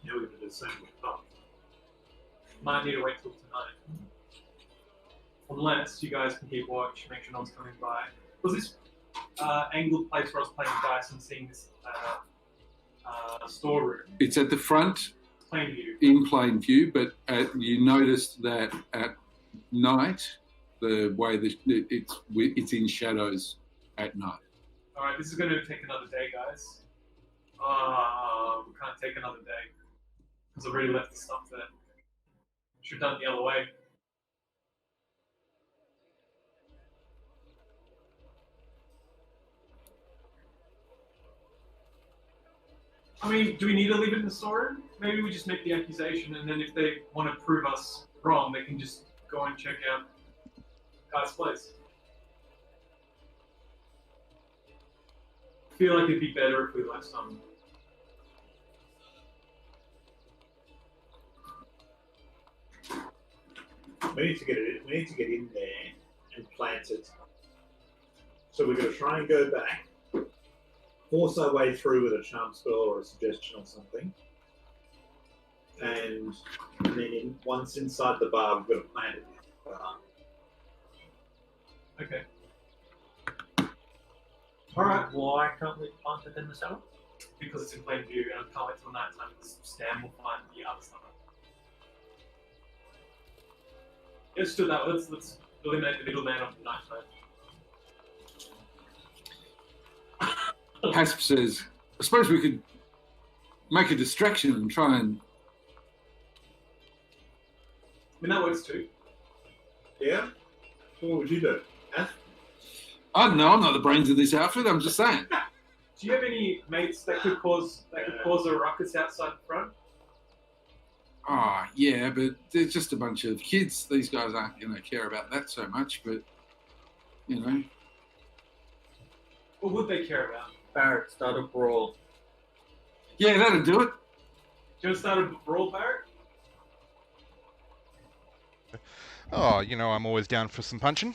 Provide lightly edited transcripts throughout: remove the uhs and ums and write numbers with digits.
Yeah, we're going to do the same with Tom. Might need to wait till tonight. Unless you guys can keep watch, make sure no one's coming by. Was this angled place where I was playing dice and seeing this storeroom? It's at the front, plain view. in plain view, but you noticed that at night, the way that it's in shadows at night. All right, this is going to take another day, guys. We can't take another day because I've already left the stuff there. Should have done it the other way. I mean, do we need to leave it in the storeroom? Maybe we just make the accusation, and then if they want to prove us wrong, they can just go and check out Guy's place. I feel like it'd be better if we left some. We need to get it. We need to get in there and plant it. So we're going to try and go back, force our way through with a charm spell or a suggestion or something, and then once inside the bar, we've got to plant it. Okay. All right. Why can't we plant it in the cellar? Because it's in plain view, and I can't wait till night time because Stan will find the other stuff. Let's do that. Let's eliminate the middleman of the night time. Hasp says, I suppose we could make a distraction and try and... I mean, that works too. Yeah? So what would you do? Ask? I don't know, I'm not the brains of this outfit, I'm just saying. Do you have any mates that could cause a ruckus outside the front? Oh, yeah, but they're just a bunch of kids. These guys aren't going to care about that so much, but, you know. What would they care about? Barrett, start a brawl. Yeah, that'll do it. Do you want to start a brawl, Barrett? Oh, you know, I'm always down for some punching.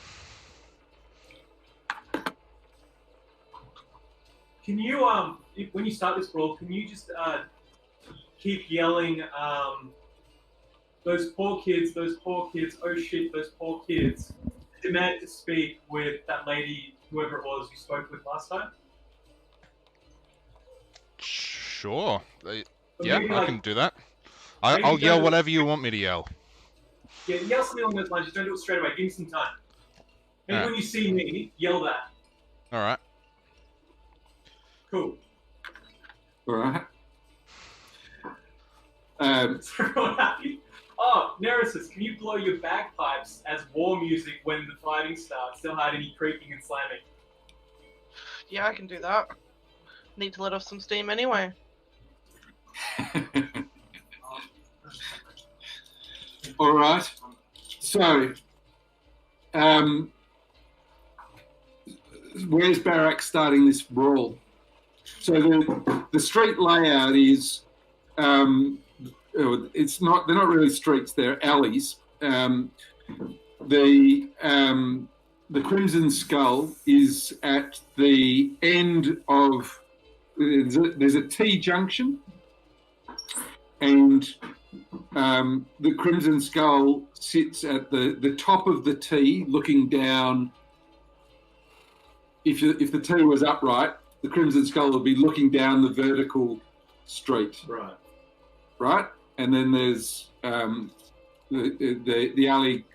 Can you, when you start this brawl, can you just keep yelling, those poor kids, oh shit, those poor kids. Demand to speak with that lady, whoever it was you spoke with last time? Sure. Yeah, maybe, I can do that. I'll yell whatever you want me to yell. Yeah, yell something along those lines. Just don't do it straight away. Give me some time. Maybe when you see me, yell that. All right. Cool. All right. Is everyone happy? Oh, Neresis, can you blow your bagpipes as war music when the fighting starts? Don't hide any creaking and slamming. Yeah, I can do that. Need to let off some steam anyway. All right. So, where's Barak starting this brawl? So the street layout is, it's not. They're not really streets. They're alleys. The Crimson Skull is at the end of. There's a T junction, and the Crimson Skull sits at the top of the T, looking down. If the T was upright, the Crimson Skull would be looking down the vertical street. Right. Right, and then there's the alley.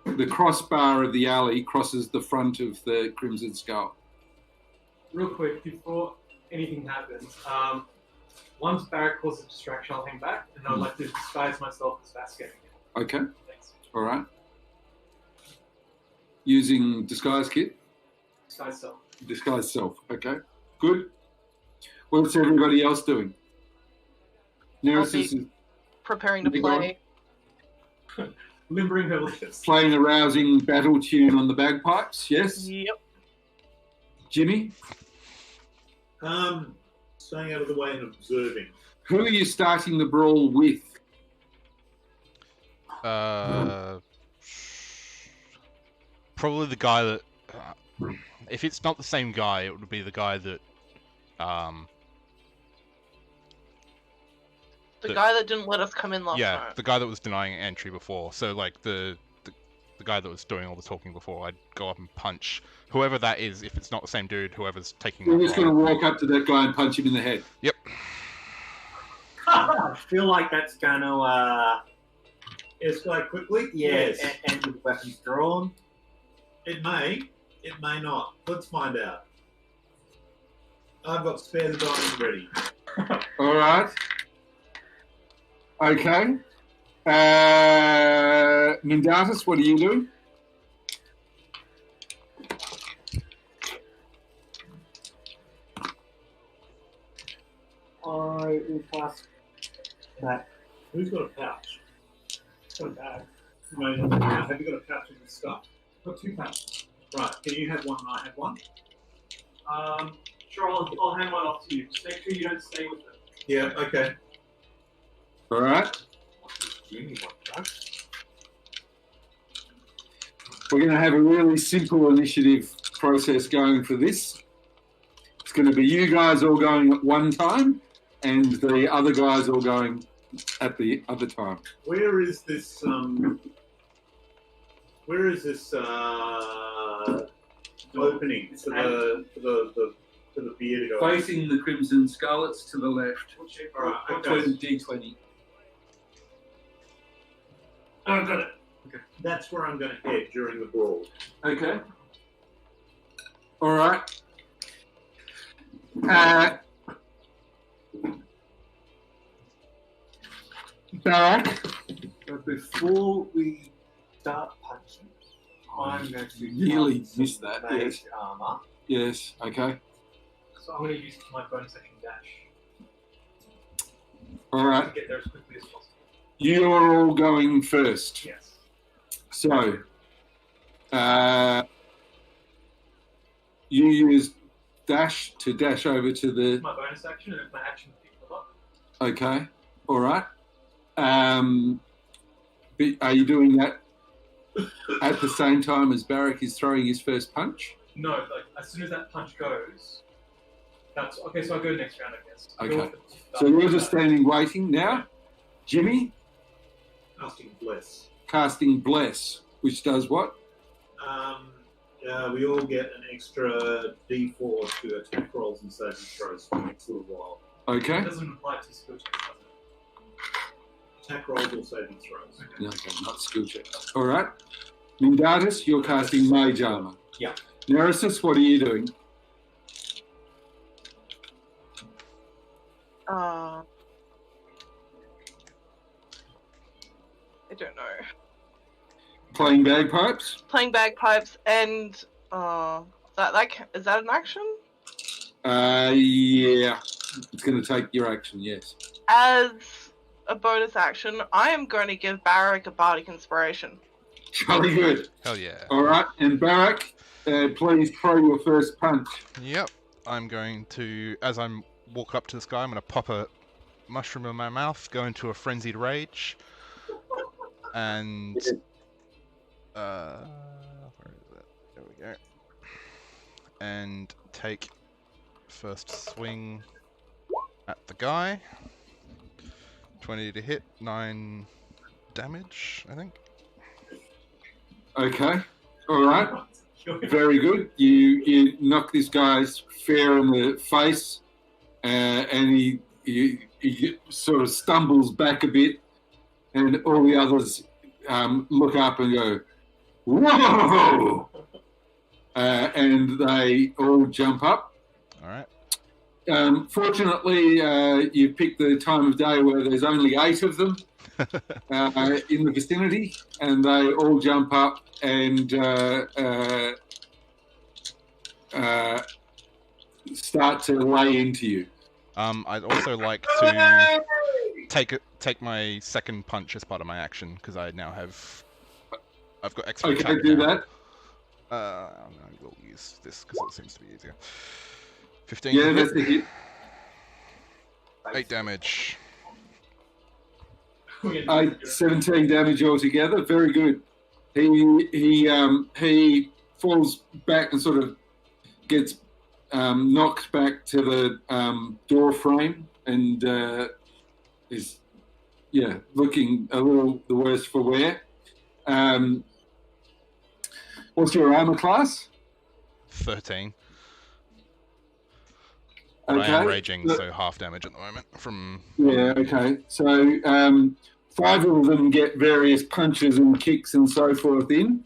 The crossbar of the alley crosses the front of the Crimson Skull. Real quick, before anything happens, once Barrett causes a distraction, I'll hang back, and I'd like to disguise myself as Vasquez. Okay. Thanks. All right. Using disguise kit. Disguise self. Disguise self. Okay. Good. What's everybody else doing? Neresis is Preparing to play. Limbering her lips. playing a rousing battle tune on the bagpipes. Yes. Yep. Jimmy, Staying out of the way and observing. who are you starting the brawl with? Probably the guy that. If it's not the same guy, it would be the guy that. The guy that didn't let us come in last Yeah, night. the guy that was denying entry before. So like the guy that was doing all the talking before, I'd go up and punch whoever that is. If it's not the same dude, whoever's taking We're that just going role. to walk up to that guy and punch him in the head. Yep. I feel like that's going to, Escalate quickly? yes, and with weapons drawn. It may not. Let's find out. I've got spare the diamonds ready. All right. Okay. Mindatus, what are you doing? I will pass that. Who's got a pouch? Got a bag. No, have you got a pouch of this stuff? Got 2 pouches. Right. Can you have one and I have one? Sure, I'll hand one off to you. Just make sure you don't stay with it. Yeah. Okay. All right. We're going to have a really simple initiative process going for this. It's going to be you guys all going at one time and the other guys all going at the other time. Where is this? Where is this opening for the beer to go? Facing the Crimson Scarlets to the left. All right. Okay. D20. Oh, I've got it. Okay. That's where I'm going to head during the brawl. Okay. All right. Barak, But before we start punching, I'm going to Nearly cast some missed that, mage yes. armor. yes, okay. So I'm going to use my bonus action dash All to right. get there as quickly as possible. You are all going first. Yes. So, you use dash to dash over to the. My bonus action, and if my action picks them up. Okay. All right. Are you doing that at the same time as Barak is throwing his first punch? No, like as soon as that punch goes, that's okay. So I go next round, I guess. I go Okay. with the- So you're just standing waiting now. Jimmy, Casting bless. casting Bless, which does what? We all get an extra D4 to attack rolls and saving throws for the next little while. Okay. It doesn't apply to skill checks, does it? Attack rolls or saving throws. Okay, not skill check. All right. Mindatus, you're casting Mage Armor. Yeah. Neresis, what are you doing? I don't know. Playing bagpipes? Playing bagpipes and is that an action? Yeah. It's going to take your action, yes. As a bonus action, I am going to give Barak a bardic inspiration. Jolly good. Hell yeah. All right. And Barak, please throw your first punch. Yep. I'm going to, as I'm walk up to this guy, I'm going to pop a mushroom in my mouth, go into a frenzied rage, and where is it? There we go. And take first swing at the guy. 20 to hit, 9 damage, I think. Okay. All right. Very good. You knock this guy's fair in the face, and he sort of stumbles back a bit, and all the others look up and go, "Whoa!" And they all jump up. All right. Fortunately, you picked the time of day where there's only 8 of them in the vicinity, and they all jump up and start to lay into you. I'd also like to take my second punch as part of my action because I've got extra Okay, attack do now. that. I will use this because it seems to be easier. 15 Yeah, to that's hit, the hit. 8 damage. 17 damage altogether. Very good. He falls back and sort of gets knocked back to the door frame and is looking a little the worse for wear. What's your armor class? 13. But I am raging, so half damage at the moment from... Yeah, okay. So 5 of them get various punches and kicks and so forth in.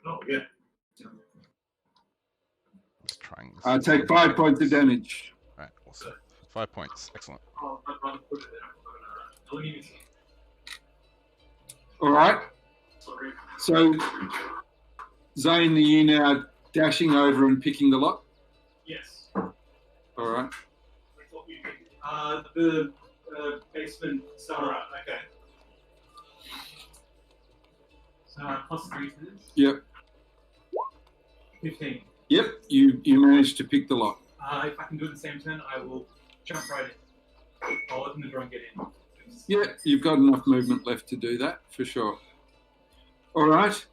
Oh, yeah. Let's try and... I take 5 points of damage. Right, awesome. 5 points, excellent. Oh, I'd rather put it there. Let me see. All right. Sorry. So, Zane, are you now dashing over and picking the lot? Yes. All right. The basement star. All right, okay. So plus 3 to this. Yep. 15. Yep. You managed to pick the lot. If I can do it the same turn, I will jump right in. I'll open the door and get in. Yeah, you've got enough movement left to do that for sure. All right.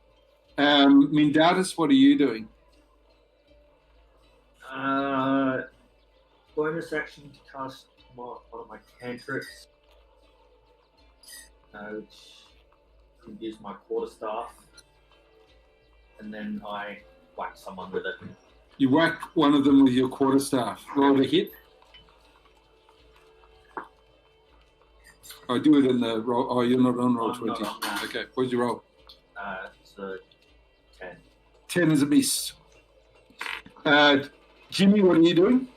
Mindatus, what are you doing? Bonus action to cast one of my cantrips, which can use my quarterstaff, and then I whack someone with it. You whack one of them with your quarterstaff. Roll the hit. I do it in the roll. Oh, you're not on roll I'm 20. not on that. Okay, what'd you roll? It's a 10. 10 is a miss. Jimmy, what are you doing?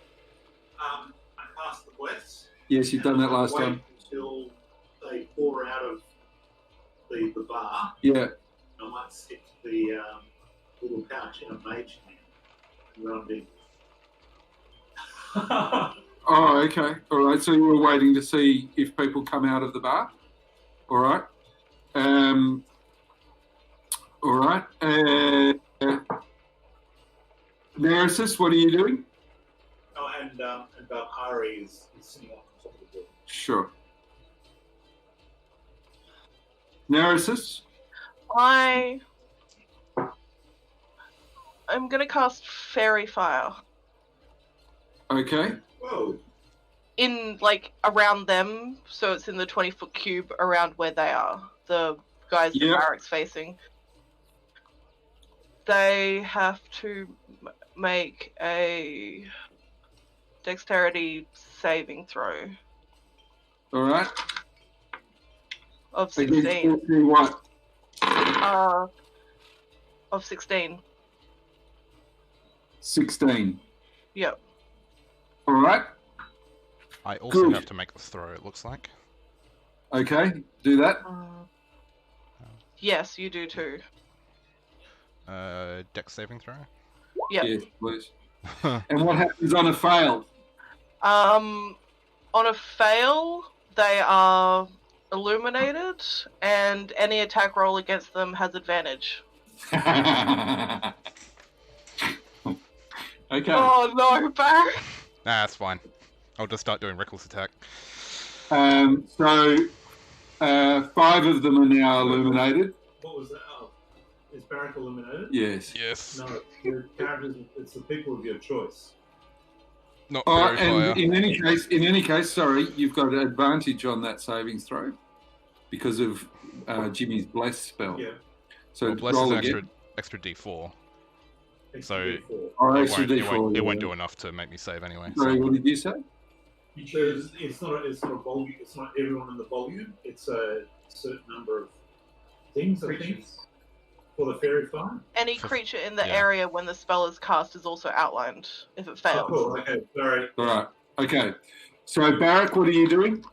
I cast the bless. Yes, you've done that last Wait time. until they pour out of the bar. Yeah. I might stick the little pouch in a mage hand and run in. Oh, okay. All right. So you were waiting to see if people come out of the bar. All right. All right. Neresis, what are you doing? Oh, and Valkyrie is sitting on top of the door. Sure. Neresis? I'm gonna cast Fairy Fire Okay. Whoa. in around them, so it's in the 20-foot cube around where they are. The guys the Yeah. barracks facing. They have to make a dexterity saving throw All right. of Against 16. what? Of 16. 16. Yep. All right. I also Good. have to make the throw, it looks like. Okay. Do that. Yes, you do too. Dex saving throw? Yep. Yes, please. And what happens on a fail? On a fail, they are illuminated, and any attack roll against them has advantage. Okay. Oh no, Barry! Nah, that's fine. I'll just start doing reckless attack. So 5 of them are now illuminated. What was that? Oh, is Barrack eliminated? Yes. Yes. No, your characters. It's the people of your choice. Not Oh, very fire. and in any case, sorry, you've got an advantage on that saving throw because of Jimmy's bless spell. Yeah. So Well, bless roll is again. extra D4. Extra So- D4. Oh, It extra won't, it D4. won't, it won't yeah. do enough to make me save anyway. Sorry, So. what did you say? You choose. It's not a volume. It's not everyone in the volume. It's a certain number of things. I think Creatures. for the fairy fire. Any creature in the Yeah. area when the spell is cast is also outlined if it Oh, fails. cool. Okay. Sorry. All right. Okay. So Barrack, what are you doing?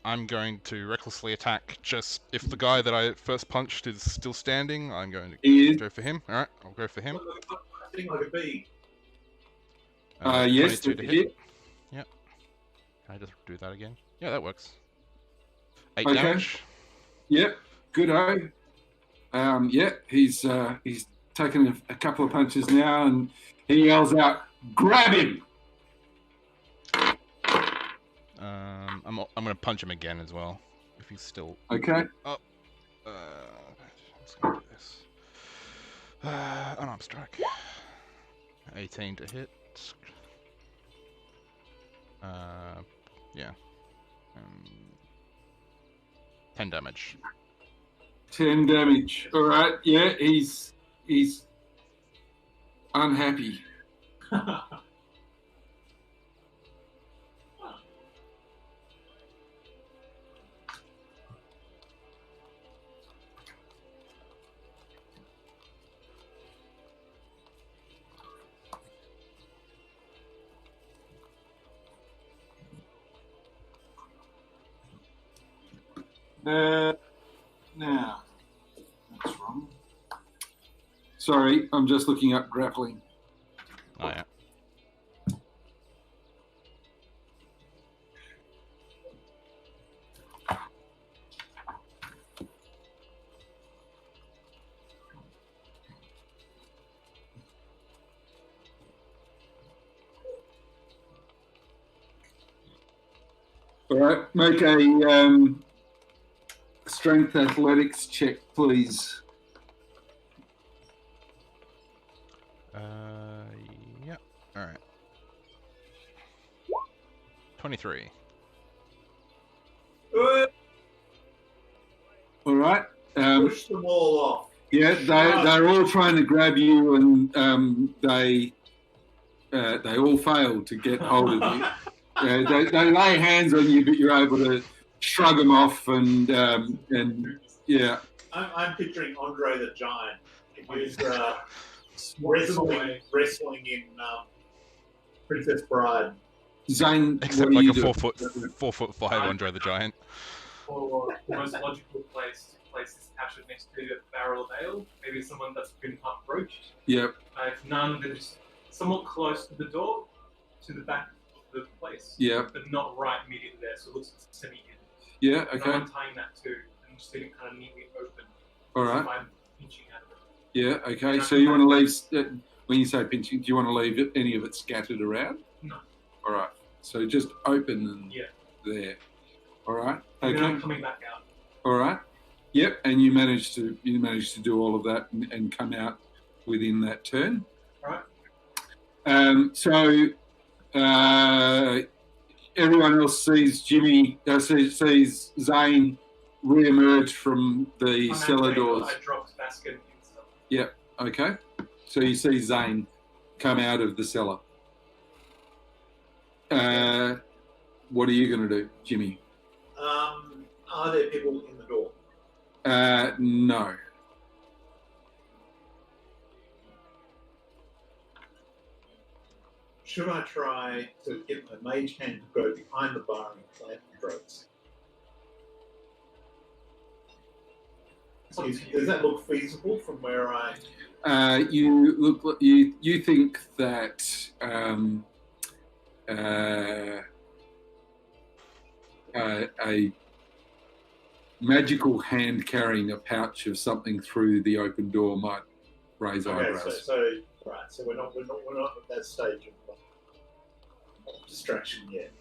I'm going to recklessly attack just if the guy that I first punched is still standing, I'm going to He is. go for him. Alright, I'll go for him. Sitting like a bee. Yes, 22 to that's a hit. hit. Yep. Can I just do that again? Yeah, that works. 8 Okay. damage. Yep. Good-o. Yeah, he's taken a couple of punches now, and he yells out, "Grab him!" I'm going to punch him again as well. if he's still. Okay. Let's go with this. Unarmed strike. 18 to hit. Yeah. 10 damage. 10 damage. All right. Yeah, he's unhappy. Now, that's wrong. Sorry, I'm just looking up grappling. Oh yeah. All right, make a strength athletics check, please. Yeah. All right. 23. All right. Push them all off. Yeah, they're all trying to grab you, and they all fail to get hold of you. They lay hands on you, but you're able to shrug them off, and yeah. I'm picturing Andre the Giant. He was wrestling in Princess Bride. Zane, Except what like do a you 4'5" Andre the Giant. Or the most logical place to place this captured next to the barrel of ale. Maybe someone that's been approached. Yep. If none, then just somewhat close to the door, to the back of the place. Yeah. But not right immediately there, so it looks semi-hidden. Yeah. And Okay. I'm tying that too, and just leaving it kind of neatly open. All right. If I'm pinching out of it. Yeah. Okay. So you want to leave? When you say pinching, do you want to leave any of it scattered around? No. All right. So just open and there. All right. And Okay. then I'm coming back out. All right. Yep. And you managed to do all of that and come out within that turn. All right. So everyone else sees Jimmy, sees Zane re-emerge from the I'm cellar activating, doors. I dropped basket and stuff. Yep. Okay. So you see Zane come out of the cellar. What are you going to do, Jimmy? Are there people in the door? No. Should I try to get my mage hand to go behind the bar and plant the drugs? Does that look feasible from where I? You think that a magical hand carrying a pouch of something through the open door might raise eyebrows. So we're not at that stage of distraction yet.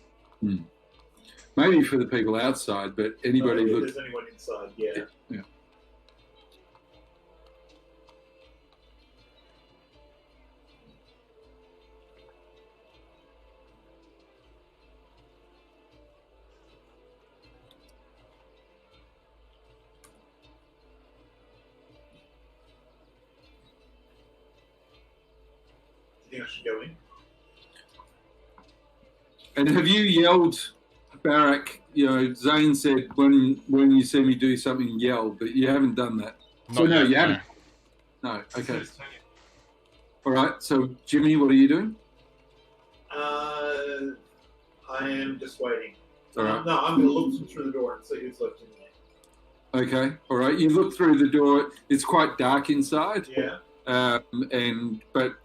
Maybe for the people outside, but anybody if look. there's anyone inside, yeah. Yeah. Do you think I should go in? And have you yelled, Barak? You know, Zane said when you see me do something, yell, but you haven't done that. So no, you haven't. No. Okay. All right. So Jimmy, what are you doing? I am just waiting. All right. No, I'm going to look through the door and see who's left in there. Okay. All right. You look through the door. It's quite dark inside. Yeah. But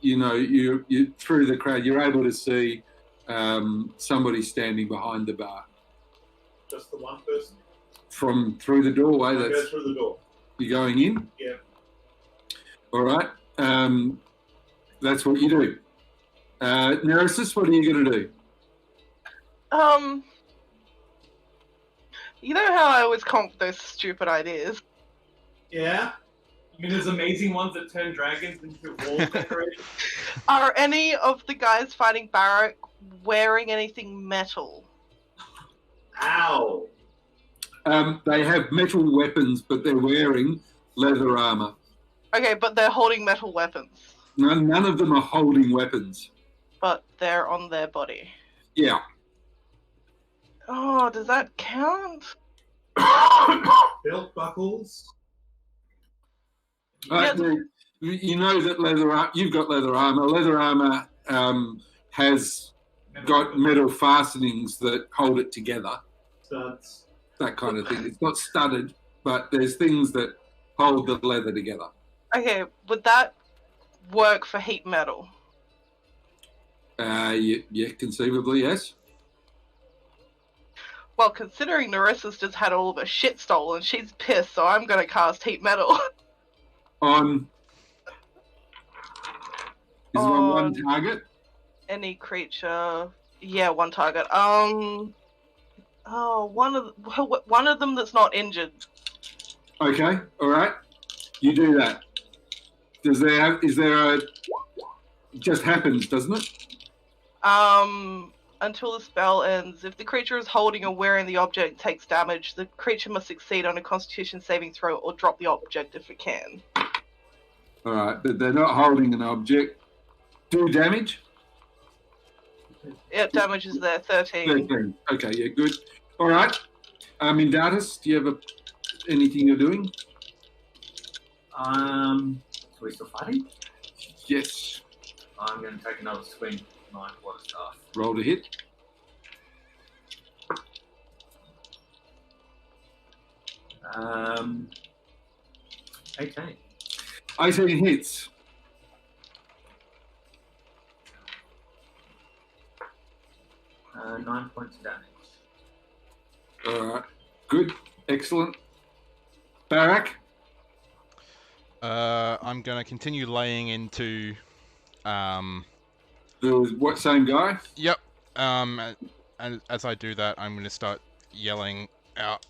you know, you through the crowd, you're able to see somebody standing behind the bar. Just the one person? From through the doorway. I go through the door. You're going in? Yeah. All right. That's what you do. Neresis, what are you going to do? You know how I always come up with those stupid ideas? Yeah. I mean, there's amazing ones that turn dragons into wall decorations. Are any of the guys fighting Barrack wearing anything metal? Ow. They have metal weapons, but they're wearing leather armor. Okay, but they're holding metal weapons. None of them are holding weapons. But they're on their body. Yeah. Oh, does that count? Belt buckles. You know that you've got leather armor. Leather armor has got metal fastenings that hold it together. Studs. That kind of thing. It's not studded, but there's things that hold the leather together. Okay, would that work for heat metal? Yeah, conceivably, yes. Well, considering Narissa's just had all of her shit stolen, she's pissed, so I'm gonna cast heat metal. On... Is it on one target? Any creature. Yeah, one target. Oh, one of them that's not injured. Okay, all right. You do that. Is there a... It just happens, doesn't it? Until the spell ends, if the creature is holding or wearing the object takes damage, the creature must succeed on a Constitution saving throw or drop the object if it can. All right, but they're not holding an object. Do damage? Yep, damage is there, 13. 13. Okay, yeah, good. All right. Mindatus, do you have anything you're doing? So we're still fighting? Yes. I'm going to take another swing with my quarterstaff. Roll to hit. Okay. 18 hits. Uh, 9 points of damage. All right. Good. Excellent. Barak? I'm going to continue laying into... The same guy? Yep. And as I do that, I'm going to start yelling out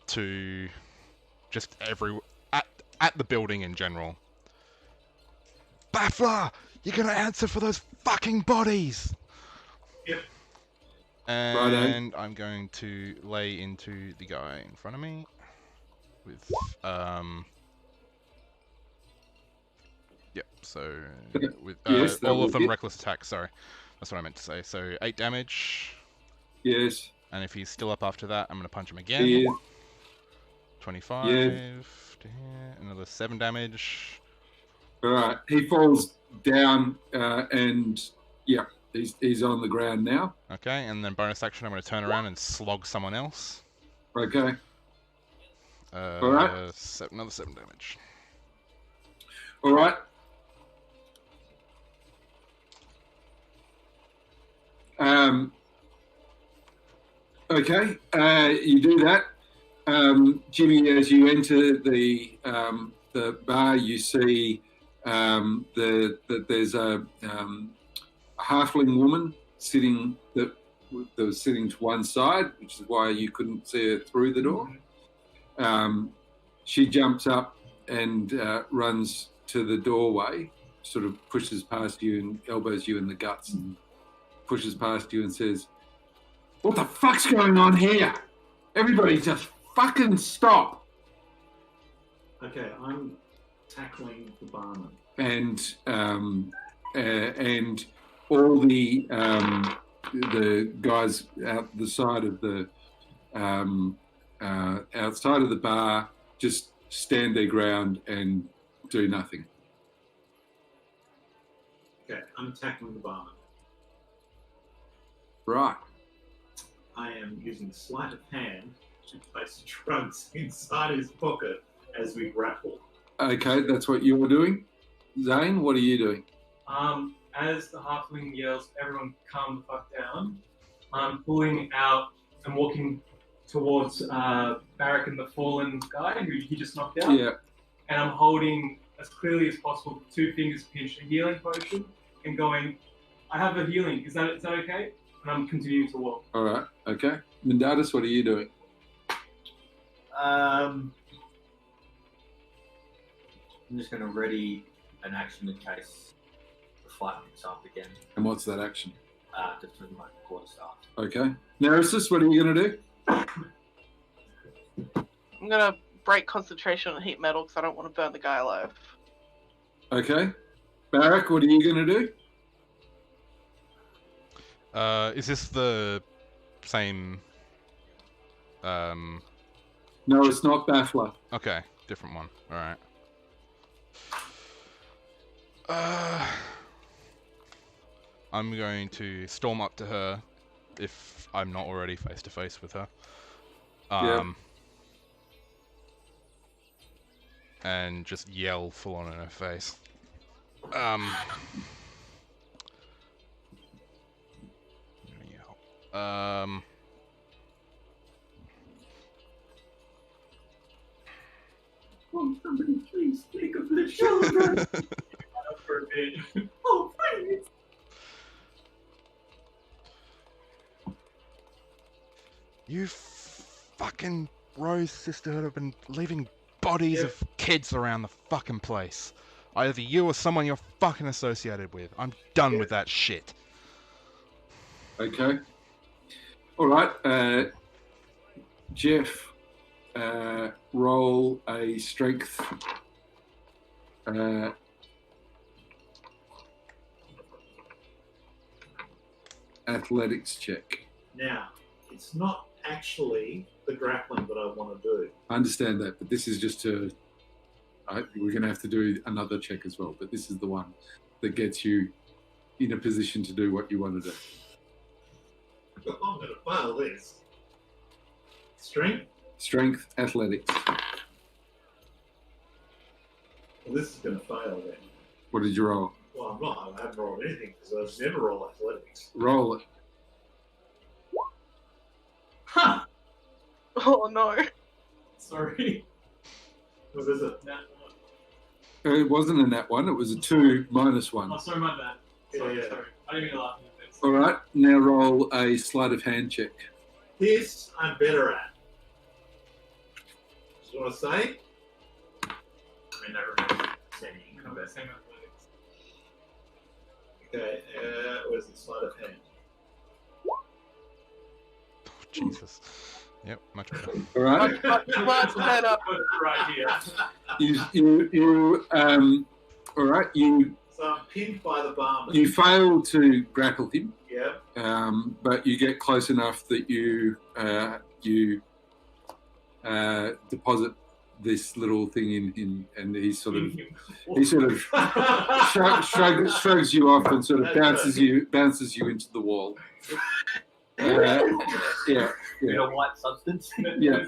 to just at the building in general. Baffler, you're going to answer for those fucking bodies. Yep. And I'm going to lay into the guy in front of me with Yep, so with Yes, all of them hit. reckless attacks, sorry. That's what I meant to say. So 8 damage, Yes. and if he's still up after that, I'm going to punch him again. He is. 25 Yeah. to hit, another 7 damage. All right. He falls down and, yeah, he's on the ground now. Okay, and then bonus action, I'm going to turn around and slog someone else. Okay. All right. Another 7 damage. All right. Okay, you do that. Jimmy, as you enter the bar, you see that there's a halfling woman sitting that was sitting to one side, which is why you couldn't see her through the door. She jumps up and runs to the doorway, sort of pushes past you and elbows you in the guts and pushes past you and says, "What the fuck's going on here? Everybody just fucking stop." Okay, I'm tackling the barman. And all the guys out the side of the outside of the bar just stand their ground and do nothing. Okay, I'm tackling the barman. Right. I am using sleight of hand to place drugs inside his pocket as we grapple. Okay, that's what you're doing. Zane, what are you doing? As the halfling yells, everyone calm the fuck down, I'm pulling out and walking towards Barak and the fallen guy who he just knocked out. Yeah. And I'm holding, as clearly as possible, 2 fingers pinched, a healing potion, and going, I have a healing. Is that okay? and I'm continuing to walk. All right. Okay. Mendatus, what are you doing? I'm just going to ready an action in case the fight picks up again. And what's that action? Just with my quarterstaff. Okay. Neresis, what are you going to do? I'm gonna break concentration on heat metal because I don't want to burn the guy alive. Okay. Barak, what are you going to do? Is this the same? No, it's not Baffler. Okay, different one. All right. I'm going to storm up to her, if I'm not already face to face with her. And just yell full on in her face. Oh, somebody please take up the shoulder. For a bit. Oh, please. You fucking Rose Sisterhood have been leaving bodies of kids around the fucking place. Either you or someone you're fucking associated with. I'm done with that shit. Okay. All right. Jeff, roll a strength. Athletics check. Now, it's not actually the grappling that I want to do. I understand that, but this is just to. We're going to have to do another check as well, but this is the one that gets you in a position to do what you want to do. I'm going to fail this. Strength? Strength, athletics. Well, this is going to fail then. What did you roll? Well, I'm not. I haven't rolled anything because I never roll athletics. Roll it. Huh! Oh no. Sorry. What is it? Nah. It wasn't a nat one, it was a 2 minus 1. Oh, sorry, my bad. Sorry, Yeah. sorry. I didn't mean to laugh at this. All right, now roll a sleight of hand check. This I'm better at. Do you want to say? I mean, I remember saying combat. Same athletics. Okay, where's the sleight of hand? Jesus. Yep, much better. All right, Much better. Put it right here. all right, you So I'm pinned by the barman. you fail to grapple him, Yeah. but you get close enough that you deposit this little thing in him, and he sort of shrugs you off and sort of bounces you into the wall. Yeah. In a white substance. Yeah.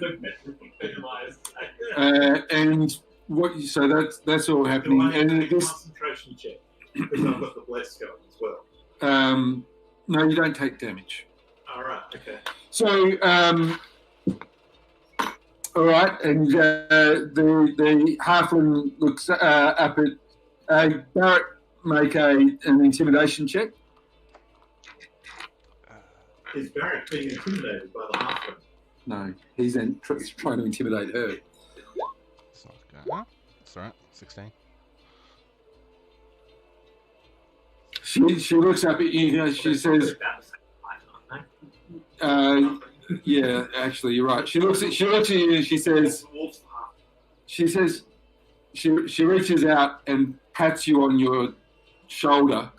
And so that's all Do happening. I have to And make a this, concentration check? Because I've got the bless going as well. no, you don't take damage. Alright, okay. So, all right, and the halfling looks up at Barrett. Make an intimidation check. Is Barrett being intimidated by the halfling? No, he's then trying to intimidate her. It's not good. It's alright. 16. She looks up at you. She says, "Yeah, actually, you're right." She looks at you and she says, she reaches out and pats you on your shoulder,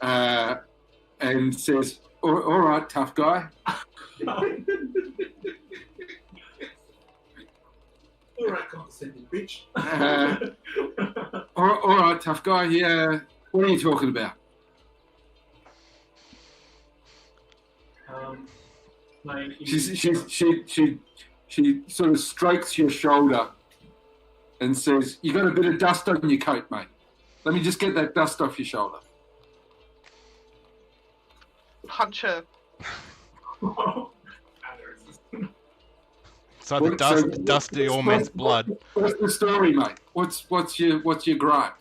and says, "All right, tough guy." Alright, condescending bitch. All right, tough guy. Yeah. What are you talking about? Like She sort of strokes your shoulder and says, "You got a bit of dust on your coat, mate. Let me just get that dust off your shoulder." Punch her. It's either dusty or men's blood. What's the story, mate? What's your gripe?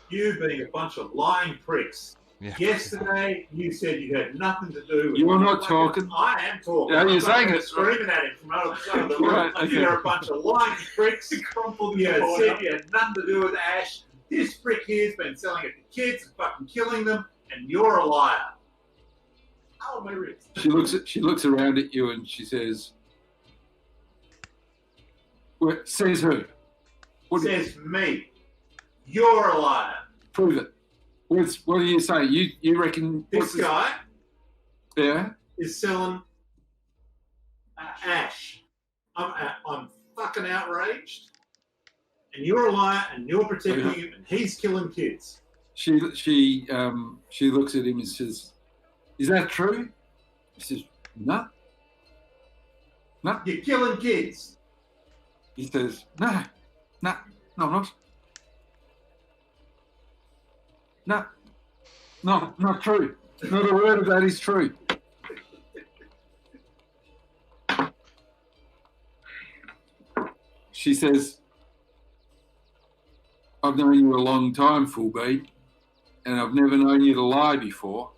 You being a bunch of lying pricks Yeah. Yesterday, you said you had nothing to do with You're it. not talking. I am talking. Yeah, you're I'm saying it. screaming at him from out of the side of the room. Right, okay. You're a bunch of lying pricks. You said you had nothing to do with Ash. This prick here's been selling it to kids and fucking killing them, and you're a liar. Oh, my wrist. She looks around at you and she says, says who? Says me. You're a liar. Prove it. What do you say? You reckon This guy Yeah. is selling Ash. I'm fucking outraged. And you're a liar, and you're protecting him, and he's killing kids. She looks at him and says, "Is that true?" He says, "No." No. You're killing kids. He says, "No, I'm not. No, not true. Not a word of that is true." She says, "I've known you a long time, Fullbeam, and I've never known you to lie before.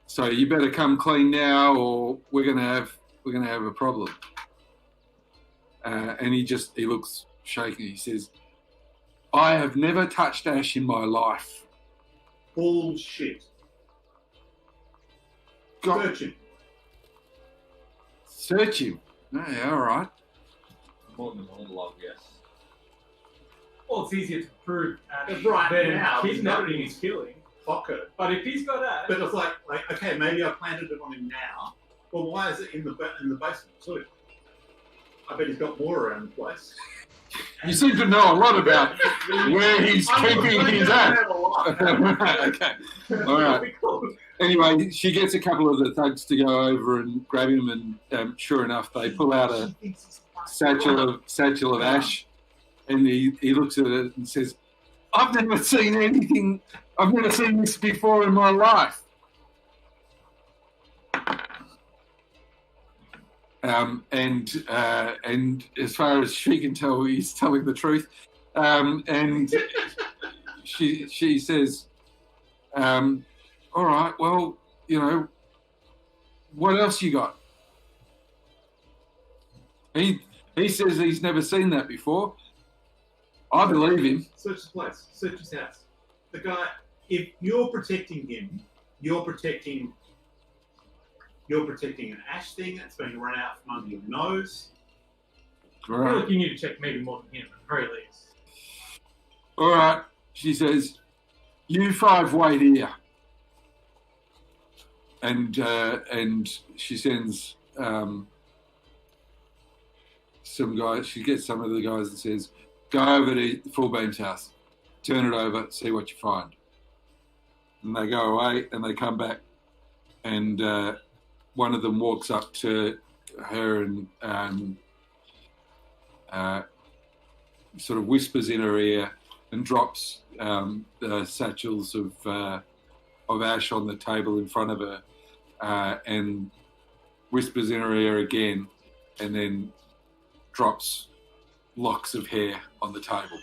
So you better come clean now, or we're gonna have a problem." And he looks shaky. He says, "I have never touched Ash in my life." Bullshit. Search him. Search him. Oh, yeah, all right. More than a little log, yes. Well, it's easier to prove Right than now, kidnapping is killing. Pocket. But if he's got Ash, But it's like, okay, maybe I planted it on him now. Well, why is it in the basement too? I bet he's got more around the place. You seem to know a lot about where he's keeping his Ash. Okay. All right. Anyway, she gets a couple of the thugs to go over and grab him, and sure enough, they pull out a satchel of ash, and he looks at it and says, "I've never seen anything. I've never seen this before in my life." And as far as she can tell, he's telling the truth. And she says, "All right, well, what else you got?" He says he's never seen that before. I believe him. Search the place. Search his house. The guy. If you're protecting him, you're protecting an ash thing that's being run out from under your nose. All I feel right. like you need to check maybe more than him, at the very least. All right. She says, "You five wait here." And she sends some guys. She gets some of the guys and says, "Go over to Fullbeam's house, turn it over, see what you find." And they go away, and they come back, and one of them walks up to her and sort of whispers in her ear and drops the satchels of ash on the table in front of her, and whispers in her ear again, and then drops locks of hair on the table.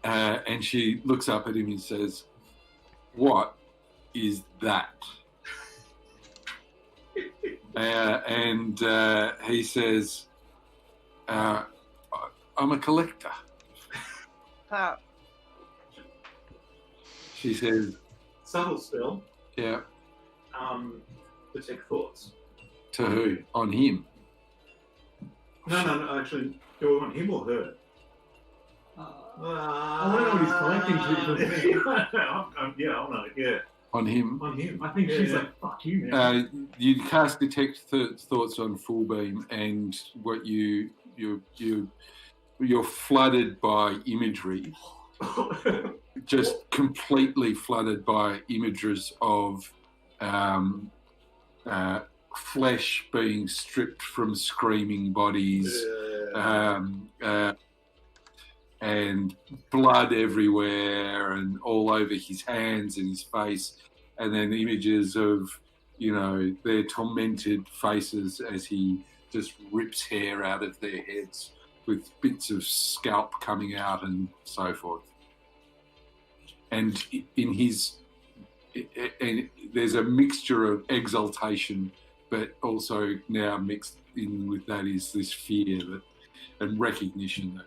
And she looks up at him and says, "What is that?" And he says, "I'm a collector." That. She says, Subtle spell. "Yeah, Detect thoughts. to who? On him?" No. Actually, do we want him or her? I want to know what he's collecting to. Yeah, I know. Yeah, On him. on him. I think she's like, "Fuck you, man." You cast detect thoughts on Fullbeam, and what you're flooded by imagery, just completely flooded by images of flesh being stripped from screaming bodies, and blood everywhere and all over his hands and his face, and then images of their tormented faces as he just rips hair out of their heads, with bits of scalp coming out and so forth. And in his, and there's a mixture of exaltation, but also now mixed in with that is this fear that, and recognition that,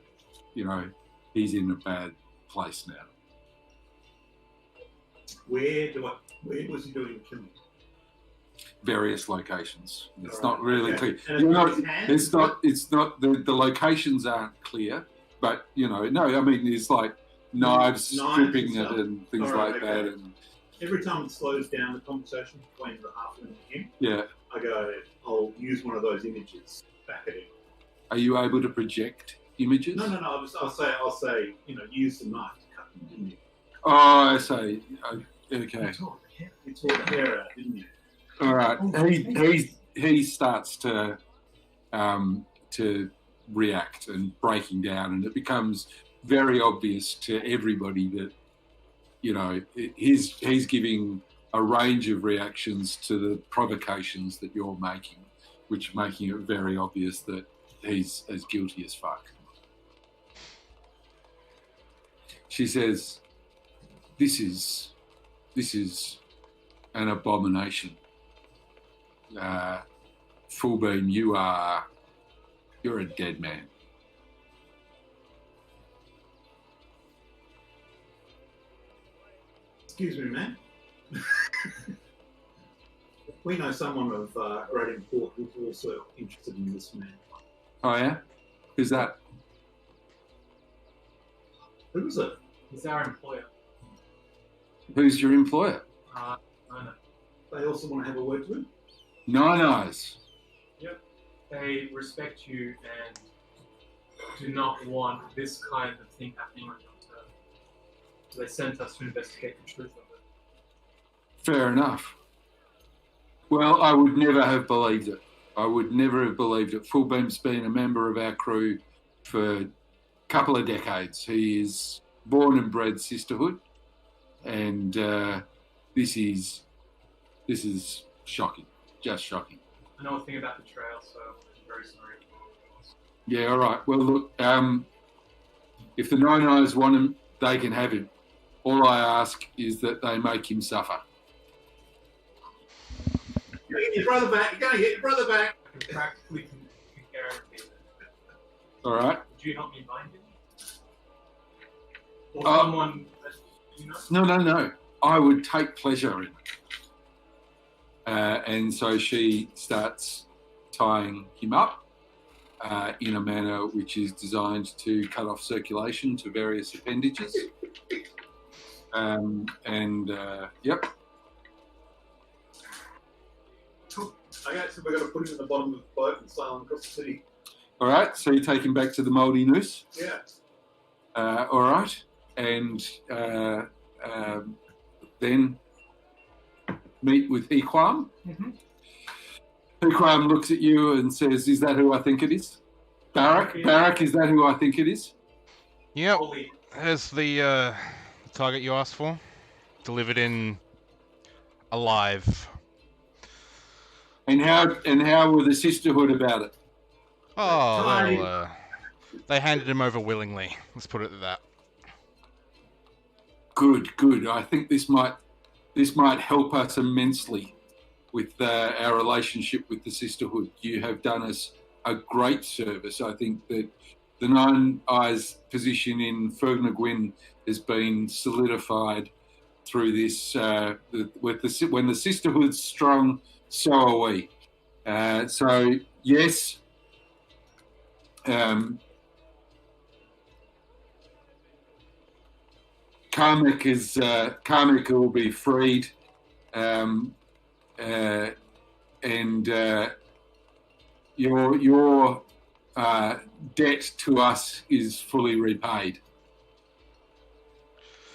you know, he's in a bad place now. Where was he doing killing? Various locations. It's All not right, really okay. clear. And You're not, his hands? it's not the locations aren't clear, but you know, no, I mean there's like knives Knives stripping and it stuff? and things All right, like okay. that, and Every time it slows down the conversation between the halfling and him, yeah. I go, I'll use one of those images back at him. Are you able to project images? No. I'll say, you know, use the knife to cut them, didn't you? Oh, I say, okay. You tore the hair out, didn't you? All right. He starts to react and breaking down, and it becomes very obvious to everybody that, you know, he's giving a range of reactions to the provocations that you're making, which making it very obvious that he's as guilty as fuck. She says, "This is an abomination. Fullbeam, you're a dead man." Excuse me, man. We know someone of great import who's also interested in this man. Oh yeah? Who's that? Who was it? He's our employer. Who's your employer? I know. They also want to have a word to him? Nine Eyes. They respect you and do not want this kind of thing happening on your turf. So they sent us to investigate the truth of it. Fair enough. Well, I would never have believed it. I would never have believed it. Fullbeam's been a member of our crew for a couple of decades. He is born and bred sisterhood, and this is shocking, just shocking. I know a thing about the trail, so I'm very sorry. Yeah, all right. Well, look, if the Nine Eyes want him, they can have him. All I ask is that they make him suffer. You're going to get your brother back. You're going to get your brother back. I can practically guarantee that. All right? Would you help me find him? Or Oh. someone that you know? No. I would take pleasure in it. And so she starts tying him up in a manner which is designed to cut off circulation to various appendages. Yep. Okay, so we're going to put him in the bottom of the boat and sail him across the city. All right, so you take him back to the Mouldy Noose. Yeah. All right, and then meet with Equam. Mm-hmm. Equam looks at you and says, "Is that who I think it is? Barak, is that who I think it is?" Yep. Holy. Here's the target you asked for. Delivered in alive. And how were the sisterhood about it? Oh, Hi. well, they handed him over willingly. Let's put it at that. Good. I think this might help us immensely with our relationship with the sisterhood. You have done us a great service. I think that the Nine Eyes position in Fergnagwyn has been solidified through this. When the sisterhood's strong, so are we. So yes. Karmic will be freed, and your debt to us is fully repaid.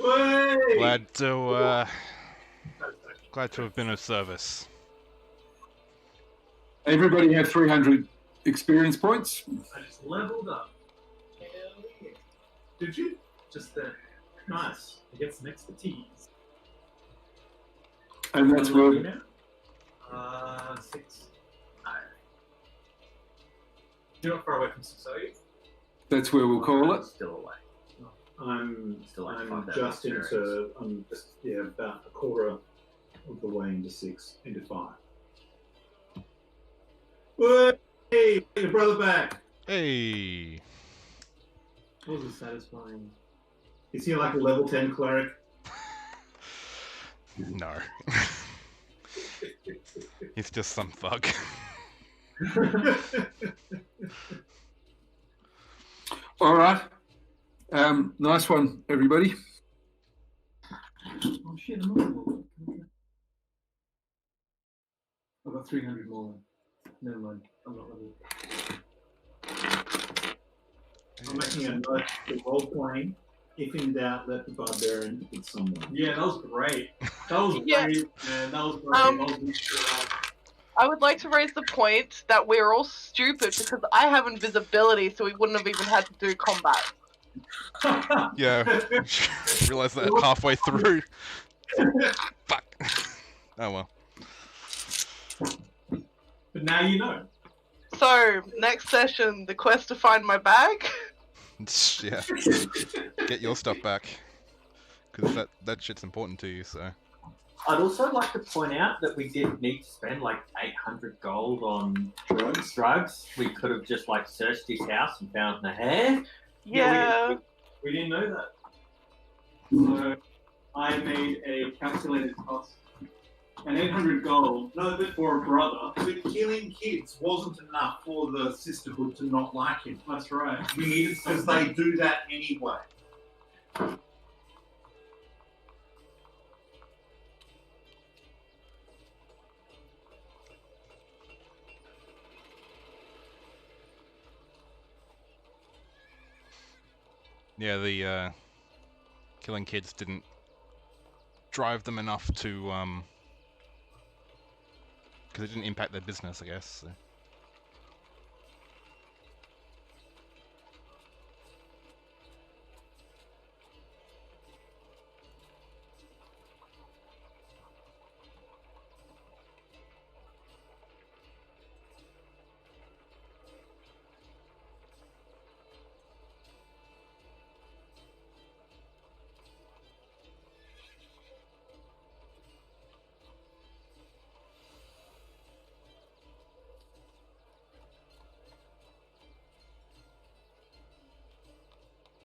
Way! Glad to have been of service. Everybody have 300 experience points. I just leveled up. Hell yeah. Did you? Just then. Nice. I get some expertise. And that's What level where are you now? 6. You're not far away from 6, are you? That's where we'll call it. Still away. I'm Still like I'm 5,000 just experience. into I'm just about a quarter of the way into 5. Hey, your brother back. Hey. That was a satisfying. Is he like a level 10 cleric? No. He's just some thug. All right. Nice one, everybody. Oh shit, I'm not more. I've got 300 more. Never mind. I'm not level. I'm making a note for role playing. If in doubt, let the barbarian hit someone. Yeah, that was great. That was Yeah. great, man. That was great. I would like to raise the point that we're all stupid because I have invisibility, so we wouldn't have even had to do combat. Yeah. Realized that halfway through. Fuck. Oh well. But now you know. So, next session, the quest to find my bag. Yeah. Get your stuff back. Because that shit's important to you, so. I'd also like to point out that we didn't need to spend like 800 gold on drugs. We could have just like searched his house and found the hair. Yeah. We didn't know that. So, I made a calculated cost. And 800 gold, No, but for a brother. But killing kids wasn't enough for the sisterhood to not like him. That's right. We needed because they do that anyway. Yeah, the killing kids didn't drive them enough to because it didn't impact their business, I guess. So.